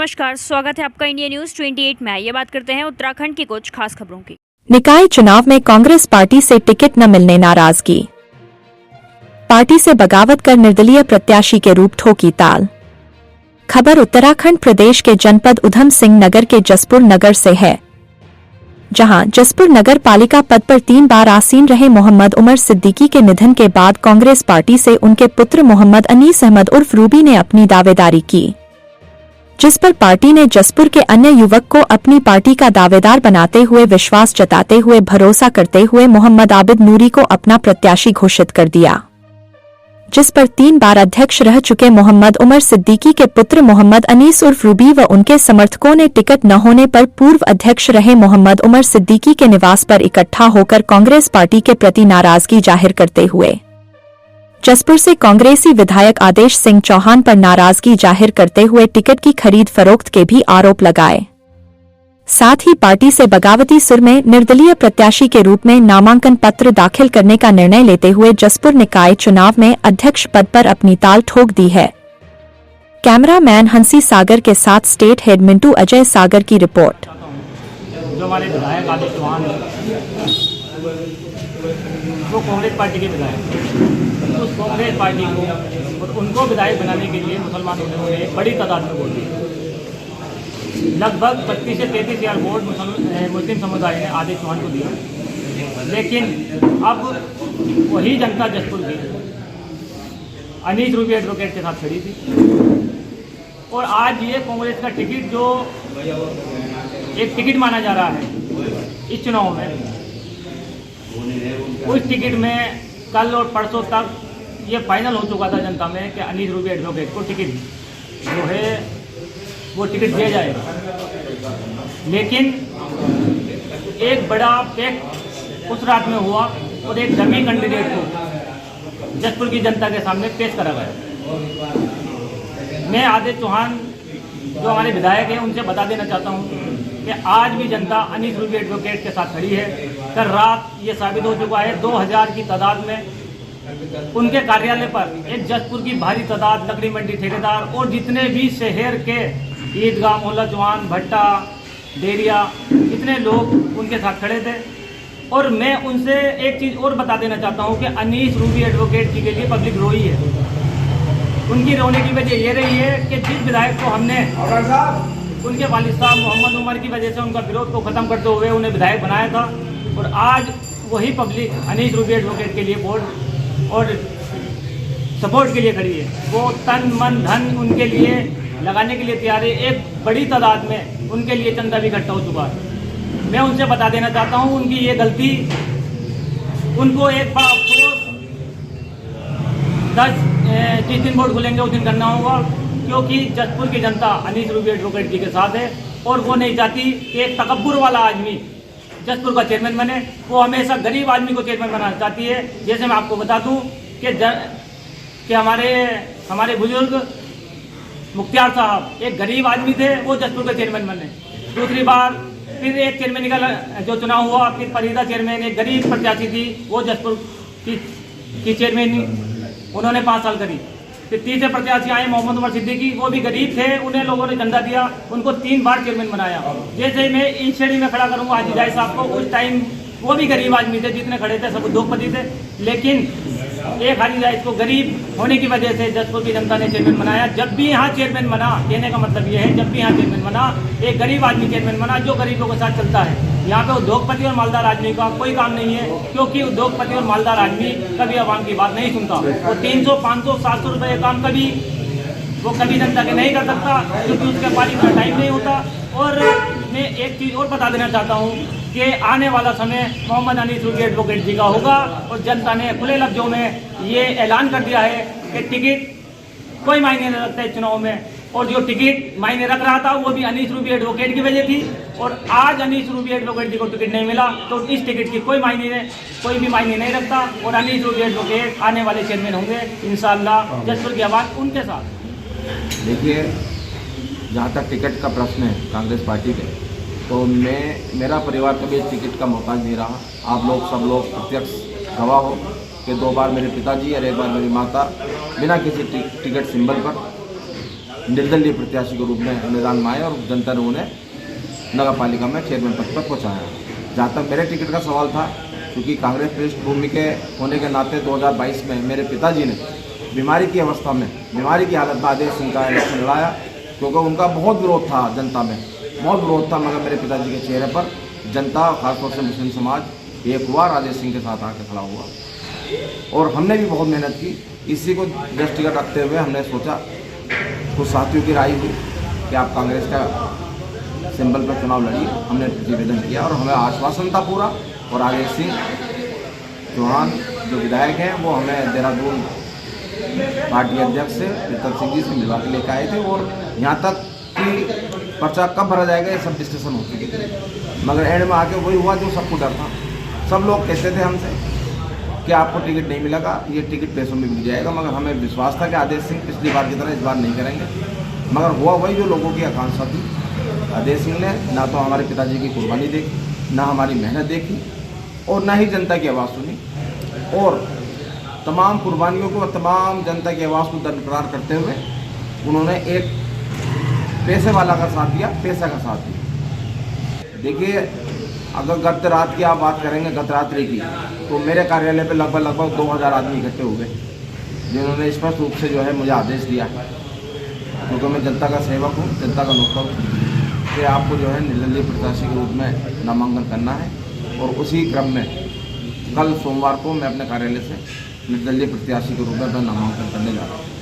नमस्कार, स्वागत है आपका इंडिया न्यूज 28 में। ये बात करते हैं उत्तराखंड की कुछ खास खबरों की। निकाय चुनाव में कांग्रेस पार्टी से टिकट न मिलने नाराजगी। पार्टी से बगावत कर निर्दलीय प्रत्याशी के रूप ठोकी ताल। खबर उत्तराखंड प्रदेश के जनपद उधम सिंह नगर के जसपुर नगर से है, जहां जसपुर नगर पालिका पद पर 3 बार आसीन रहे मोहम्मद उमर सिद्दीकी के निधन के बाद कांग्रेस पार्टी से उनके पुत्र मोहम्मद अनीस अहमद उर्फ रूबी ने अपनी दावेदारी की, जिस पर पार्टी ने जसपुर के अन्य युवक को अपनी पार्टी का दावेदार बनाते हुए विश्वास जताते हुए भरोसा करते हुए मोहम्मद आबिद नूरी को अपना प्रत्याशी घोषित कर दिया, जिस पर 3 बार अध्यक्ष रह चुके मोहम्मद उमर सिद्दीकी के पुत्र मोहम्मद अनीस उर्फ रूबी व उनके समर्थकों ने टिकट न होने पर पूर्व अध्यक्ष रहे मोहम्मद उमर सिद्दीकी के निवास पर इकट्ठा होकर कांग्रेस पार्टी के प्रति नाराजगी जाहिर करते हुए जसपुर से कांग्रेसी विधायक आदेश सिंह चौहान पर नाराजगी जाहिर करते हुए टिकट की खरीद फरोख्त के भी आरोप लगाए। साथ ही पार्टी से बगावती सुर में निर्दलीय प्रत्याशी के रूप में नामांकन पत्र दाखिल करने का निर्णय लेते हुए जसपुर निकाय चुनाव में अध्यक्ष पद पर अपनी ताल ठोक दी है। कैमरामैन हंसी सागर के साथ स्टेट हेड मिंटू अजय सागर की रिपोर्ट। जो हमारे विधायक आदित्य चौहान वो कांग्रेस पार्टी के विधायक, उस कांग्रेस पार्टी को और उनको विधायक बनाने के लिए मुसलमानों ने बड़ी तादाद में वोट दिए। लगभग 32 से 33 हज़ार वोट मुस्लिम समुदाय ने आदित्य चौहान को दिया। लेकिन अब वही जनता जसपुर की अनीस रूबी एडवोकेट के साथ खड़ी थी और आज ये कांग्रेस का टिकट जो एक टिकट माना जा रहा है इस चुनाव में, उस टिकट में कल और परसों तक ये फाइनल हो चुका था जनता में कि अनीस रूबी एडवोकेट को टिकट जो है वो टिकट दिया जाएगा। लेकिन एक बड़ा पैक उस रात में हुआ और एक डमी कैंडिडेट को जसपुर की जनता के सामने पेश करा गया। मैं आदित्य चौहान जो हमारे विधायक हैं उनसे बता देना चाहता हूँ कि आज भी जनता अनीस रूबी एडवोकेट के साथ खड़ी है। कल रात ये साबित हो चुका है 2000 की तादाद में उनके कार्यालय पर एक जसपुर की भारी तादाद लकड़ी मंडी ठेकेदार और जितने भी शहर के ईदगाह मोहल्ला चौहान भट्टा डेरिया इतने लोग उनके साथ खड़े थे। और मैं उनसे एक चीज़ और बता देना चाहता हूँ कि अनीस रूबी एडवोकेट जी के लिए पब्लिक रोई है। उनकी रोने की वजह ये रही है कि जिस विधायक को हमने उनके वालिद साहब मोहम्मद उमर की वजह से उनका विरोध को ख़त्म करते हुए उन्हें विधायक बनाया था, और आज वही पब्लिक अनीस रूबी एडवोकेट के लिए वोट और सपोर्ट के लिए खड़ी है। वो तन मन धन उनके लिए लगाने के लिए तैयार है। एक बड़ी तादाद में उनके लिए चंदा भी इकट्ठा हो चुका है। मैं उनसे बता देना चाहता हूँ उनकी ये गलती उनको एक बार अफसोस 10 जिस दिन वोट खुलेंगे उस दिन करना होगा, क्योंकि जसपुर की जनता अनीस रूबी एडवोकेट जी के साथ है और वो नहीं चाहती कि एक तकब्बुर वाला आदमी जसपुर का चेयरमैन बने। वो हमेशा गरीब आदमी को चेयरमैन बनाना चाहती है। जैसे मैं आपको बता दूं कि हमारे बुजुर्ग मुख्तियार साहब एक गरीब आदमी थे, वो जसपुर के चेयरमैन बने। दूसरी बार फिर एक चेयरमैन का जो चुनाव हुआ, फिर फरीदा चेयरमैन एक गरीब प्रत्याशी थी, वो जसपुर की चेयरमैन उन्होंने 5 साल करी। फिर तीसरे प्रत्याशी आए मोहम्मद उमर सिद्दीकी, वो भी गरीब थे, उन्हें लोगों ने चंदा दिया, उनको 3 बार चेयरमैन बनाया। जैसे मैं इन श्रेणी में खड़ा करूँगा हाजी जाय साहब को, उस टाइम वो भी गरीब आदमी थे, जितने खड़े थे सब उद्योगपति थे। लेकिन एक हाजी जाय को गरीब होने की वजह से जसपुर की जनता ने चेयरमैन बनाया। जब भी यहाँ चेयरमैन बना, कहने का मतलब ये है, जब भी यहाँ चेयरमैन बना एक गरीब आदमी चेयरमैन बना जो गरीबों के साथ चलता है। यहाँ पे उद्योगपति और मालदार आदमी का कोई काम नहीं है, क्योंकि उद्योगपति और मालदार आदमी कभी आवाम की बात नहीं सुनता। वो 300, 500, 700 रुपये का काम कभी जनता के नहीं कर सकता, क्योंकि उसके पास इतना टाइम नहीं होता। और मैं एक चीज़ और बता देना चाहता हूँ कि आने वाला समय मोहम्मद अनीस रूबी एडवोकेट जी का होगा और जनता ने खुले लफ्जों में ये ऐलान कर दिया है कि टिकट कोई मायने नहीं रखता है चुनाव में। और जो टिकट मायने रख रहा था वो भी अनीस रूबी एडवोकेट की वजह थी, और आज अनीस रूबी एडवोकेट जी को टिकट नहीं मिला तो इस टिकट की कोई भी मायने नहीं रखता। और अनीस रूबी एडवोकेट आने वाले चेयरमैन होंगे इंशाअल्लाह। जसपुर की आवाज़ उनके साथ। देखिए, जहाँ तक टिकट का प्रश्न है कांग्रेस पार्टी के, तो मेरा परिवार कभी इस टिकट का मोहताज नहीं रहा। आप लोग सब लोग प्रत्यक्ष गवाह हो कि 2 बार मेरे पिताजी और 1 बार मेरी माता बिना किसी टिकट सिंबल पर निर्दलीय प्रत्याशी के रूप में मैदान में आए और जनता ने उन्हें नगर पालिका में चेयरमैन पद पर पहुँचाया। जहाँ तक मेरे टिकट का सवाल था, क्योंकि कांग्रेस पृष्ठभूमि के होने के नाते 2022 में मेरे पिताजी ने बीमारी की अवस्था में, बीमारी की हालत में आदेश सिंह का इलेक्शन लड़ाया, क्योंकि उनका बहुत विरोध था जनता में, बहुत विरोध था। मगर मेरे पिताजी के चेहरे पर जनता, खासतौर से मुस्लिम समाज एक हुआ, राजेश सिंह के साथ आकर खड़ा हुआ और हमने भी बहुत मेहनत की। इसी को दृष्टिगत रखते हुए हमने सोचा, कुछ साथियों की राय हुई कि आप कांग्रेस का सिंबल पर चुनाव लड़िए। हमने निवेदन किया और हमें आश्वासन था पूरा, और राजेश सिंह चौहान जो विधायक हैं वो हमें देहरादून पार्टी अध्यक्ष से प्रीतम सिंह जी से मिलवा के लेकर आए थे, और यहाँ तक कि पर्चा कब भरा जाएगा ये सब डिस्कशन हो चुकी थी। मगर एंड में आके वही हुआ जो सबको डर था। सब लोग कहते थे हमसे कि आपको टिकट नहीं मिलेगा, ये टिकट पैसों में मिल जाएगा, मगर हमें विश्वास था कि आदेश सिंह पिछली बार की तरह इस बार नहीं करेंगे। मगर हुआ वही जो लोगों की आकांक्षा थी। आदेश सिंह ने ना तो हमारे पिताजी की कुर्बानी देखी, ना हमारी मेहनत देखी, और ना ही जनता की आवाज़ सुनी, और तमाम कुर्बानियों को, तमाम जनता की आवाज़ को दरकिनार करते हुए उन्होंने एक पैसे वाला का साथ दिया, पैसा का साथ दिया। देखिए, अगर गत रात की आप बात करेंगे, गत रात्रि की, तो मेरे कार्यालय पे लगभग 2000 आदमी इकट्ठे हुए, जिन्होंने स्पष्ट रूप से जो है मुझे आदेश दिया, क्योंकि मैं जनता का सेवक हूँ, जनता का नौकर हूँ, कि आपको जो है निर्दलीय प्रत्याशी के रूप में नामांकन करना है। और उसी क्रम में कल सोमवार को मैं अपने कार्यालय से निर्दलीय प्रत्याशी के रूप में नामांकन करने जा रहा हूँ।